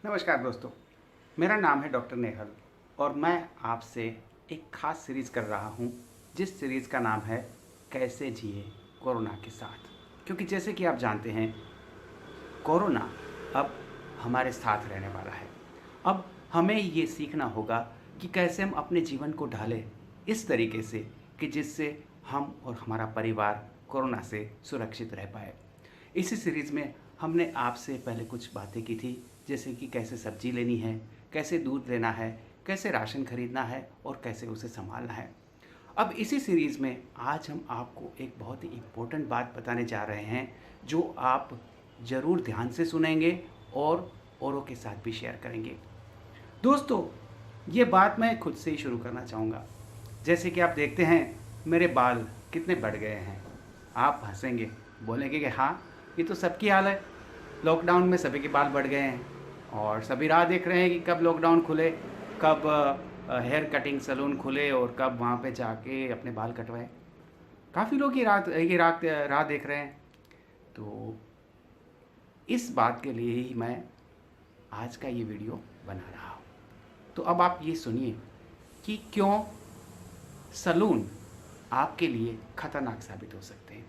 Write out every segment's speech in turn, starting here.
नमस्कार दोस्तों, मेरा नाम है डॉक्टर नेहल और मैं आपसे एक ख़ास सीरीज़ कर रहा हूँ जिस सीरीज़ का नाम है कैसे जिए कोरोना के साथ। क्योंकि जैसे कि आप जानते हैं, कोरोना अब हमारे साथ रहने वाला है। अब हमें ये सीखना होगा कि कैसे हम अपने जीवन को ढालें इस तरीके से कि जिससे हम और हमारा परिवार कोरोना से सुरक्षित रह पाए। इसी सीरीज़ में हमने आपसे पहले कुछ बातें की थी, जैसे कि कैसे सब्जी लेनी है, कैसे दूध लेना है, कैसे राशन खरीदना है और कैसे उसे संभालना है। अब इसी सीरीज़ में आज हम आपको एक बहुत ही इम्पोर्टेंट बात बताने जा रहे हैं, जो आप ज़रूर ध्यान से सुनेंगे और औरों के साथ भी शेयर करेंगे। दोस्तों, ये बात मैं खुद से ही शुरू करना चाहूँगा। जैसे कि आप देखते हैं, मेरे बाल कितने बढ़ गए हैं। आप हँसेंगे, बोलेंगे कि हाँ, ये तो सबकी हाल है। लॉकडाउन में सभी के बाल बढ़ गए हैं और सभी राह देख रहे हैं कि कब लॉकडाउन खुले, कब हेयर कटिंग सैलून खुले और कब वहाँ पे जाके अपने बाल कटवाएं। काफ़ी लोग ये राह देख रहे हैं। तो इस बात के लिए ही मैं आज का ये वीडियो बना रहा हूँ। तो अब आप ये सुनिए कि क्यों सैलून आपके लिए खतरनाक साबित हो सकते हैं।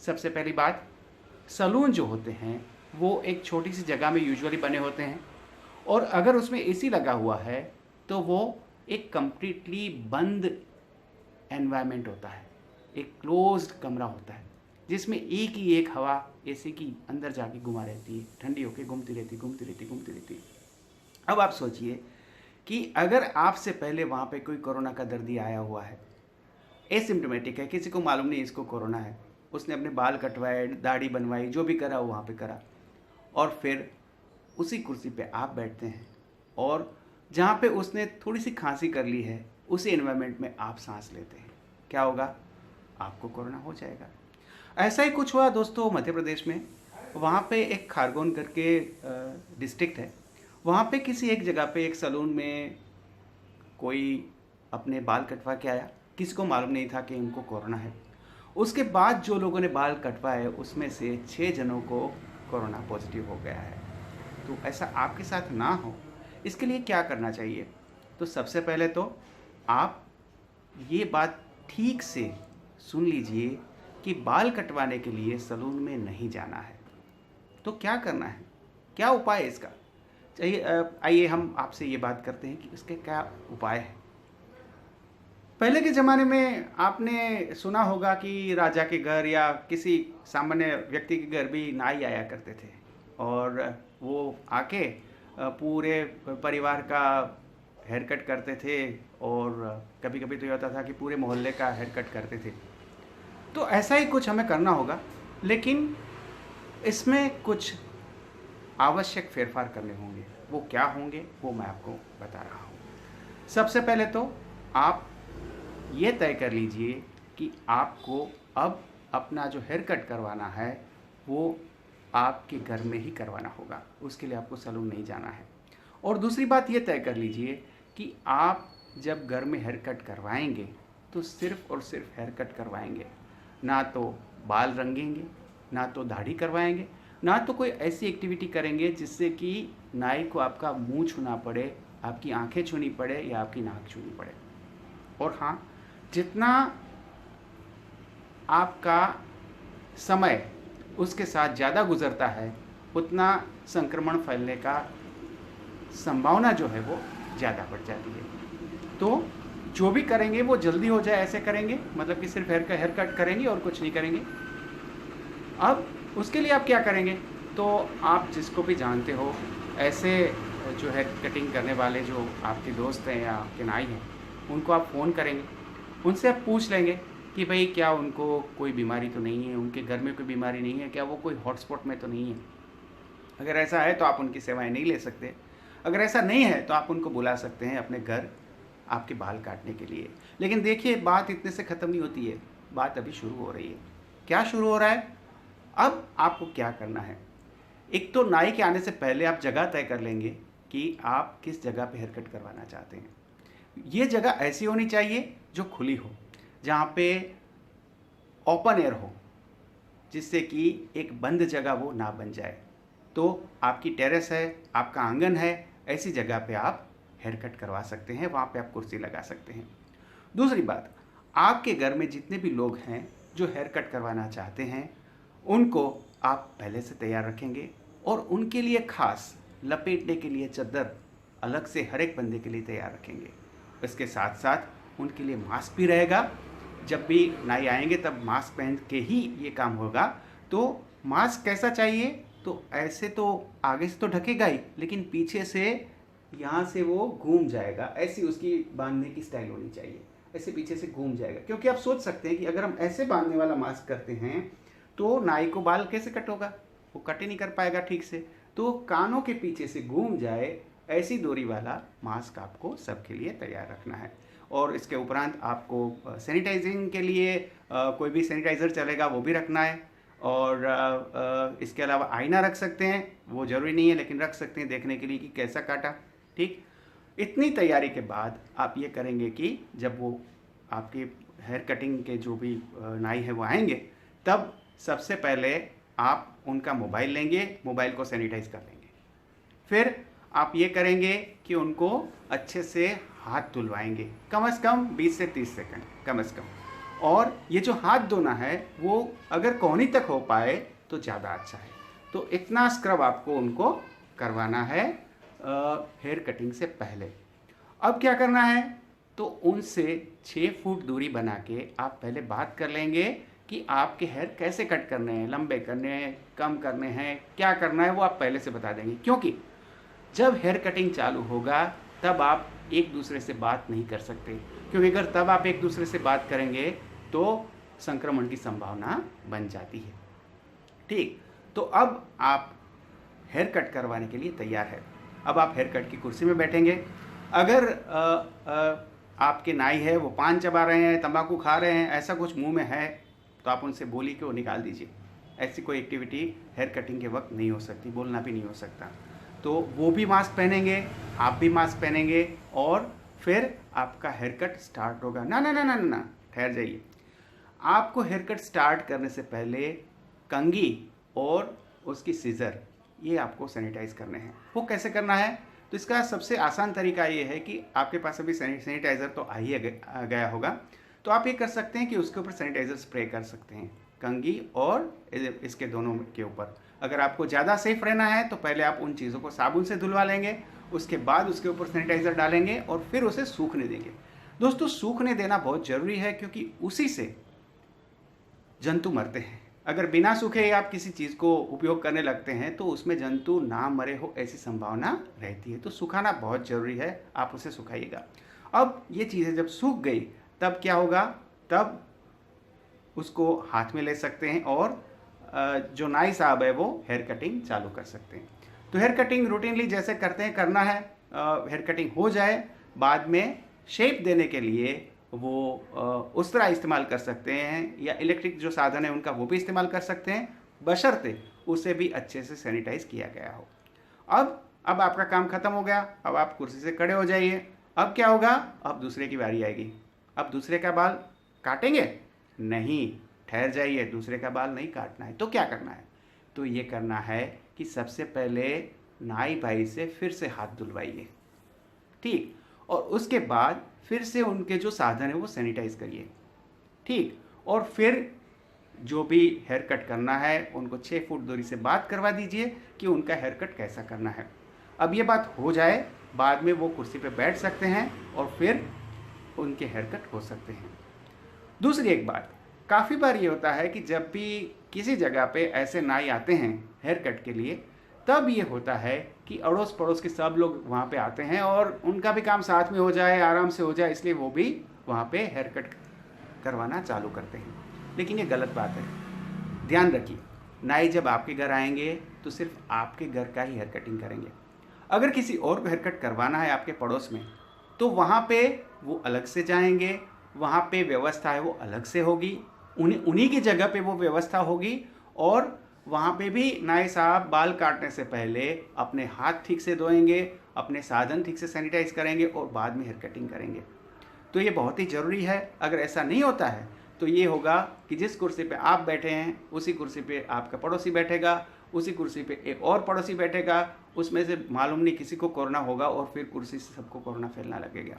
सबसे पहली बात, सैलून जो होते हैं वो एक छोटी सी जगह में यूजुअली बने होते हैं और अगर उसमें एसी लगा हुआ है तो वो एक कंप्लीटली बंद एनवायरनमेंट होता है, एक क्लोज्ड कमरा होता है जिसमें एक ही एक हवा एसी की अंदर जाके घुमा रहती है, ठंडी होकर घूमती रहती है। अब आप सोचिए कि अगर आपसे पहले वहाँ पे कोई कोरोना का दर्दी आया हुआ है, एसिम्टोमेटिक है, किसी को मालूम नहीं इसको कोरोना है, उसने अपने बाल कटवाए, दाढ़ी बनवाई, जो भी करा वो वहाँ पे करा, और फिर उसी कुर्सी पे आप बैठते हैं और जहाँ पे उसने थोड़ी सी खांसी कर ली है उसी एनवायरनमेंट में आप सांस लेते हैं, क्या होगा? आपको कोरोना हो जाएगा। ऐसा ही कुछ हुआ दोस्तों मध्य प्रदेश में। वहाँ पे एक खारगोन करके डिस्ट्रिक्ट है, वहाँ पे किसी एक जगह पे एक सैलून में कोई अपने बाल कटवा के आया, किसी को मालूम नहीं था कि उनको कोरोना है। उसके बाद जो लोगों ने बाल कटवाए उसमें से 6 जनों को कोरोना पॉजिटिव हो गया है। तो ऐसा आपके साथ ना हो, इसके लिए क्या करना चाहिए? तो सबसे पहले तो आप ये बात ठीक से सुन लीजिए कि बाल कटवाने के लिए सैलून में नहीं जाना है। तो क्या करना है, क्या उपाय है इसका? आइए हम आपसे ये बात करते हैं कि इसके क्या उपाय है। पहले के ज़माने में आपने सुना होगा कि राजा के घर या किसी सामान्य व्यक्ति के घर भी नाई आया करते थे और वो आके पूरे परिवार का हेयर कट करते थे और कभी कभी तो ये होता था कि पूरे मोहल्ले का हेयर कट करते थे। तो ऐसा ही कुछ हमें करना होगा, लेकिन इसमें कुछ आवश्यक फेरफार करने होंगे। वो क्या होंगे वो मैं आपको बता रहा हूँ। सबसे पहले तो आप ये तय कर लीजिए कि आपको अब अपना जो हेयर कट करवाना है वो आपके घर में ही करवाना होगा, उसके लिए आपको सैलून नहीं जाना है। और दूसरी बात ये तय कर लीजिए कि आप जब घर में हेयर कट करवाएंगे तो सिर्फ़ और सिर्फ हेयर कट करवाएंगे, ना तो बाल रंगेंगे, ना तो दाढ़ी करवाएंगे, ना तो कोई ऐसी एक्टिविटी करेंगे जिससे कि नाई को आपका मुंह छूना पड़े, आपकी आंखें छूनी पड़े या आपकी नाक छूनी पड़े। और हाँ, जितना आपका समय उसके साथ ज़्यादा गुजरता है उतना संक्रमण फैलने का संभावना जो है वो ज़्यादा बढ़ जाती है। तो जो भी करेंगे वो जल्दी हो जाए ऐसे करेंगे, मतलब कि सिर्फ हेयर कट करेंगे और कुछ नहीं करेंगे। अब उसके लिए आप क्या करेंगे? तो आप जिसको भी जानते हो ऐसे जो हेयर कटिंग करने वाले जो आपके दोस्त हैं या आपके नाई हैं, उनको आप फ़ोन करेंगे, उनसे आप पूछ लेंगे कि भाई क्या उनको कोई बीमारी तो नहीं है, उनके घर में कोई बीमारी नहीं है क्या, वो कोई हॉटस्पॉट में तो नहीं है। अगर ऐसा है तो आप उनकी सेवाएं नहीं ले सकते, अगर ऐसा नहीं है तो आप उनको बुला सकते हैं अपने घर आपके बाल काटने के लिए। लेकिन देखिए, बात इतने से ख़त्म नहीं होती है, बात अभी शुरू हो रही है। क्या शुरू हो रहा है? अब आपको क्या करना है, एक तो नाई के आने से पहले आप जगह तय कर लेंगे कि आप किस जगह पे हेयर कट करवाना चाहते हैं। ये जगह ऐसी होनी चाहिए जो खुली हो, जहाँ पे ओपन एयर हो, जिससे कि एक बंद जगह वो ना बन जाए। तो आपकी टेरेस है, आपका आंगन है, ऐसी जगह पे आप हेयर कट करवा सकते हैं, वहाँ पे आप कुर्सी लगा सकते हैं। दूसरी बात, आपके घर में जितने भी लोग हैं जो हेयर कट करवाना चाहते हैं, उनको आप पहले से तैयार रखेंगे और उनके लिए खास लपेटने के लिए चादर अलग से हर एक बंदे के लिए तैयार रखेंगे। इसके साथ साथ उनके लिए मास्क भी रहेगा। जब भी नाई आएंगे तब मास्क पहन के ही ये काम होगा। तो मास्क कैसा चाहिए? तो ऐसे तो आगे से तो ढकेगा ही, लेकिन पीछे से यहाँ से वो घूम जाएगा, ऐसी उसकी बांधने की स्टाइल होनी चाहिए। ऐसे पीछे से घूम जाएगा, क्योंकि आप सोच सकते हैं कि अगर हम ऐसे बांधने वाला मास्क करते हैं तो नाई को बाल कैसे कट होगा, वो कट ही नहीं कर पाएगा ठीक से। तो कानों के पीछे से घूम जाए ऐसी दूरी वाला मास्क आपको सबके लिए तैयार रखना है। और इसके उपरांत आपको सैनिटाइजिंग के लिए कोई भी सैनिटाइज़र चलेगा वो भी रखना है। और इसके अलावा आईना रख सकते हैं, वो ज़रूरी नहीं है लेकिन रख सकते हैं देखने के लिए कि कैसा काटा। ठीक, इतनी तैयारी के बाद आप ये करेंगे कि जब वो आपके हेयर कटिंग के जो भी नाई है वो आएंगे, तब सबसे पहले आप उनका मोबाइल लेंगे, मोबाइल को सैनिटाइज कर लेंगे। फिर आप ये करेंगे कि उनको अच्छे से हाथ धुलवाएंगे, कम से कम 20 से 30 सेकंड कम से कम। और ये जो हाथ धोना है वो अगर कोहनी तक हो पाए तो ज़्यादा अच्छा है। तो इतना स्क्रब आपको उनको करवाना है हेयर कटिंग से पहले। अब क्या करना है? तो उनसे 6 फुट दूरी बना के आप पहले बात कर लेंगे कि आपके हेयर कैसे कट करने हैं, लंबे करने हैं, कम करने हैं, क्या करना है वो आप पहले से बता देंगे। क्योंकि जब हेयर कटिंग चालू होगा तब आप एक दूसरे से बात नहीं कर सकते, क्योंकि अगर तब आप एक दूसरे से बात करेंगे तो संक्रमण की संभावना बन जाती है। ठीक, तो अब आप हेयर कट करवाने के लिए तैयार है। अब आप हेयर कट की कुर्सी में बैठेंगे। अगर आपके नाई है वो पान चबा रहे हैं, तंबाकू खा रहे हैं, ऐसा कुछ मुंह में है, तो आप उनसे बोलिए कि वो निकाल दीजिए। ऐसी कोई एक्टिविटी हेयर कटिंग के वक्त नहीं हो सकती, बोलना भी नहीं हो सकता। तो वो भी मास्क पहनेंगे, आप भी मास्क पहनेंगे और फिर आपका हेयर कट स्टार्ट होगा। ना ना ना ना ना, ठहर जाइए। आपको हेयर कट स्टार्ट करने से पहले कंघी और उसकी सीजर ये आपको सैनिटाइज करने हैं। वो कैसे करना है? तो इसका सबसे आसान तरीका ये है कि आपके पास अभी सैनिटाइज़र तो आ ही गया होगा, तो आप ये कर सकते हैं कि उसके ऊपर सैनिटाइज़र स्प्रे कर सकते हैं, कंघी और इसके दोनों के ऊपर। अगर आपको ज़्यादा सेफ रहना है तो पहले आप उन चीज़ों को साबुन से धुलवा लेंगे, उसके बाद उसके ऊपर सैनिटाइज़र डालेंगे और फिर उसे सूखने देंगे। दोस्तों, सूखने देना बहुत ज़रूरी है, क्योंकि उसी से जंतु मरते हैं। अगर बिना सूखे आप किसी चीज़ को उपयोग करने लगते हैं तो उसमें जंतु ना मरे हो ऐसी संभावना रहती है। तो सुखाना बहुत ज़रूरी है, आप उसे सुखाइएगा। अब ये चीज़ें जब सूख गई तब क्या होगा? तब उसको हाथ में ले सकते हैं और जो नाई साहब है वो हेयर कटिंग चालू कर सकते हैं। तो हेयर कटिंग रूटीनली जैसे करते हैं करना है। हेयर कटिंग हो जाए, बाद में शेप देने के लिए वो उस तरह इस्तेमाल कर सकते हैं, या इलेक्ट्रिक जो साधन है उनका वो भी इस्तेमाल कर सकते हैं, बशर्ते उसे भी अच्छे से सैनिटाइज किया गया हो। अब आपका काम खत्म हो गया। अब आप कुर्सी से खड़े हो जाइए। अब क्या होगा? अब दूसरे की बारी आएगी। अब दूसरे का बाल काटेंगे? नहीं, ठहर जाइए, दूसरे का बाल नहीं काटना है। तो क्या करना है? तो ये करना है कि सबसे पहले नाई भाई से फिर से हाथ धुलवाइए, ठीक, और उसके बाद फिर से उनके जो साधन है वो सैनिटाइज करिए, ठीक, और फिर जो भी हेयर कट करना है उनको 6 फुट दूरी से बात करवा दीजिए कि उनका हेयर कट कैसा करना है। अब ये बात हो जाए, बाद में वो कुर्सी पे बैठ सकते हैं और फिर उनके हेयर कट हो सकते हैं। दूसरी एक बात, काफ़ी बार ये होता है कि जब भी किसी जगह पे ऐसे नाई आते हैं हेयर कट के लिए, तब ये होता है कि अड़ोस पड़ोस के सब लोग वहाँ पे आते हैं और उनका भी काम साथ में हो जाए, आराम से हो जाए, इसलिए वो भी वहाँ पे हेयर कट करवाना चालू करते हैं। लेकिन ये गलत बात है। ध्यान रखिए, नाई जब आपके घर आएंगे तो सिर्फ आपके घर का ही हेयर कटिंग करेंगे। अगर किसी और को हेयर कट करवाना है आपके पड़ोस में, तो वहाँ पे वो अलग से जाएंगे, वहाँ पे व्यवस्था है वो अलग से होगी, उन्हीं की जगह पे वो व्यवस्था होगी। और वहाँ पे भी नाई साहब बाल काटने से पहले अपने हाथ ठीक से धोएंगे, अपने साधन ठीक से सैनिटाइज करेंगे और बाद में हेयर कटिंग करेंगे। तो ये बहुत ही ज़रूरी है। अगर ऐसा नहीं होता है तो ये होगा कि जिस कुर्सी पे आप बैठे हैं उसी कुर्सी पे आपका पड़ोसी बैठेगा, उसी कुर्सी पे एक और पड़ोसी बैठेगा, उसमें से मालूम नहीं किसी को कोरोना होगा और फिर कुर्सी से सबको कोरोना फैलना लगेगा।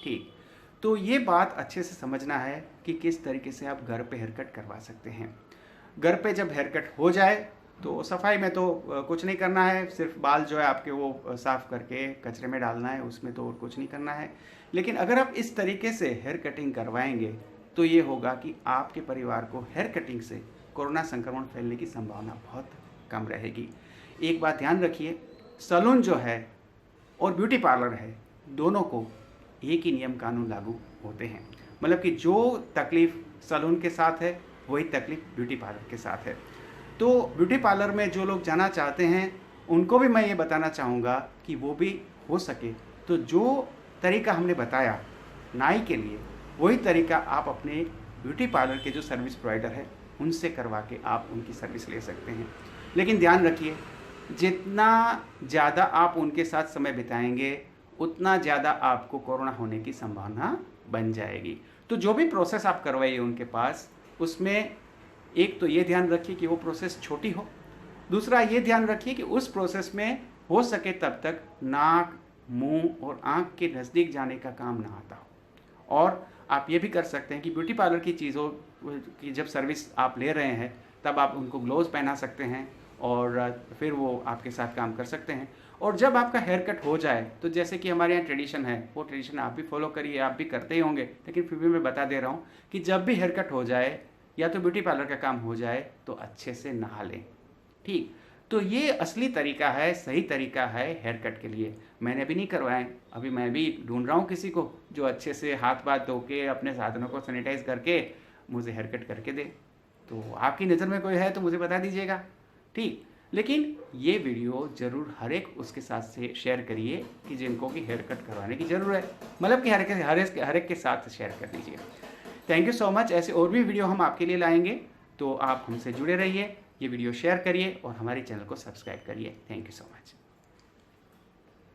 ठीक, तो ये बात अच्छे से समझना है कि किस तरीके से आप घर पे हेयर कट करवा सकते हैं। घर पे जब हेयर कट हो जाए तो सफाई में तो कुछ नहीं करना है, सिर्फ बाल जो है आपके वो साफ़ करके कचरे में डालना है, उसमें तो और कुछ नहीं करना है। लेकिन अगर आप इस तरीके से हेयर कटिंग करवाएंगे तो ये होगा कि आपके परिवार को हेयर कटिंग से कोरोना संक्रमण फैलने की संभावना बहुत कम रहेगी। एक बात ध्यान रखिए, सैलून जो है और ब्यूटी पार्लर है, दोनों को एक ही नियम कानून लागू होते हैं। मतलब कि जो तकलीफ़ सैलून के साथ है वही तकलीफ़ ब्यूटी पार्लर के साथ है। तो ब्यूटी पार्लर में जो लोग जाना चाहते हैं उनको भी मैं ये बताना चाहूँगा कि वो भी हो सके तो जो तरीका हमने बताया नाई के लिए, वही तरीका आप अपने ब्यूटी पार्लर के जो सर्विस प्रोवाइडर है उनसे करवा के आप उनकी सर्विस ले सकते हैं। लेकिन ध्यान रखिए, जितना ज़्यादा आप उनके साथ समय बिताएंगे उतना ज़्यादा आपको कोरोना होने की संभावना बन जाएगी। तो जो भी प्रोसेस आप करवाइए उनके पास, उसमें एक तो ये ध्यान रखिए कि वो प्रोसेस छोटी हो, दूसरा ये ध्यान रखिए कि उस प्रोसेस में हो सके तब तक नाक, मुंह और आँख के नज़दीक जाने का काम ना आता हो। और आप ये भी कर सकते हैं कि ब्यूटी पार्लर की चीज़ों की जब सर्विस आप ले रहे हैं तब आप उनको ग्लोव्स पहना सकते हैं और फिर वो आपके साथ काम कर सकते हैं। और जब आपका हेयर कट हो जाए तो जैसे कि हमारे यहाँ ट्रेडिशन है, वो ट्रेडिशन आप भी फॉलो करिए, आप भी करते ही होंगे, लेकिन फिर भी मैं बता दे रहा हूँ कि जब भी हेयर कट हो जाए या तो ब्यूटी पार्लर का काम हो जाए तो अच्छे से नहा लें। ठीक, तो ये असली तरीका है, सही तरीका है हेयर कट के लिए। मैंने अभी नहीं करवाएं, अभी मैं भी ढूंढ रहा हूँ किसी को जो अच्छे से हाथ पाथ धो के अपने साधनों को सैनिटाइज करके मुझे हेयर कट करके दे। तो आपकी नज़र में कोई है तो मुझे बता दीजिएगा। ठीक, लेकिन ये वीडियो ज़रूर हर एक उसके साथ से शेयर करिए कि जिनको कि हेयर कट करवाने की ज़रूरत है, मतलब कि हर एक के साथ शेयर कर दीजिए। Thank you so much. ऐसे और भी वीडियो हम आपके लिए लाएंगे, तो आप हमसे जुड़े रहिए, ये वीडियो शेयर करिए और हमारे चैनल को सब्सक्राइब करिए। Thank you so much.